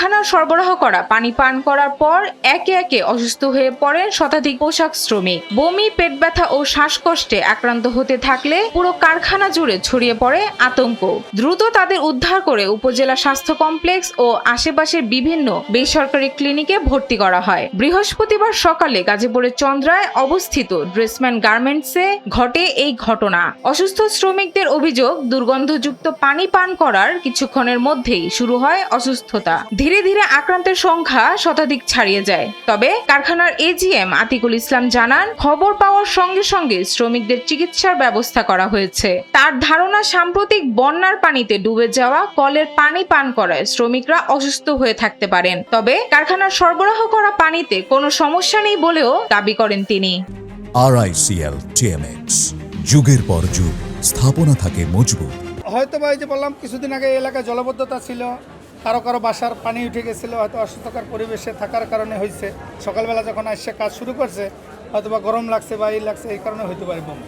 কারখানার সরবরাহ করা পানি পান করার পর একে একে অসুস্থ হয়ে পড়েন শতাধিক পোশাক শ্রমিক। বমি, পেট ব্যথা ও শ্বাসকষ্টে আক্রান্ত হতে থাকলে পুরো কারখানা জুড়ে ছড়িয়ে পড়ে আতঙ্ক। দ্রুত তাদের উদ্ধার করে উপজেলা স্বাস্থ্য কমপ্লেক্স ও আশেপাশের বিভিন্ন বেসরকারি ক্লিনিকে ভর্তি করা হয়। বৃহস্পতিবার সকালে গাজীপুরের চন্দ্রায় অবস্থিত ড্রেসম্যান গার্মেন্টসে ঘটে এই ঘটনা। অসুস্থ শ্রমিকদের অভিযোগ, দুর্গন্ধযুক্ত পানি পান করার কিছুক্ষণের মধ্যেই শুরু হয় অসুস্থতা। ধীরে ধীরে আক্রান্তের সংখ্যা শতাধিক ছাড়িয়ে যায়। তবে কারখানার এজিএম আতিকুল ইসলাম জানান, খবর পাওয়ার সঙ্গে সঙ্গে শ্রমিকদের চিকিৎসার ব্যবস্থা করা হয়েছে। তার ধারণা, সাম্প্রতিক বন্যার পানিতে ডুবে যাওয়া কলের পানি পান করায় শ্রমিকরা অসুস্থ হয়ে থাকতে পারেন। তবে কারখানার সরবরাহ করা পানিতে কোনো সমস্যা নেই বলেও দাবি করেন তিনি। RICL TMX, যুগের পর যুগ স্থাপনা থাকে মজবুত। হয়তো বা এই যে বললাম, কিছুদিন আগে এই এলাকায় জলবদ্ধতা ছিল, কারো কারো বাসার পানি উঠে গেছিল, হয়তো অস্বাস্থ্যকর পরিবেশে থাকার কারণে হয়েছে। সকালবেলা যখন আসছে কাজ শুরু করছে, হয়তো বা গরম লাগছে বা এই লাগছে, এই কারণে হইতে পারে বোম।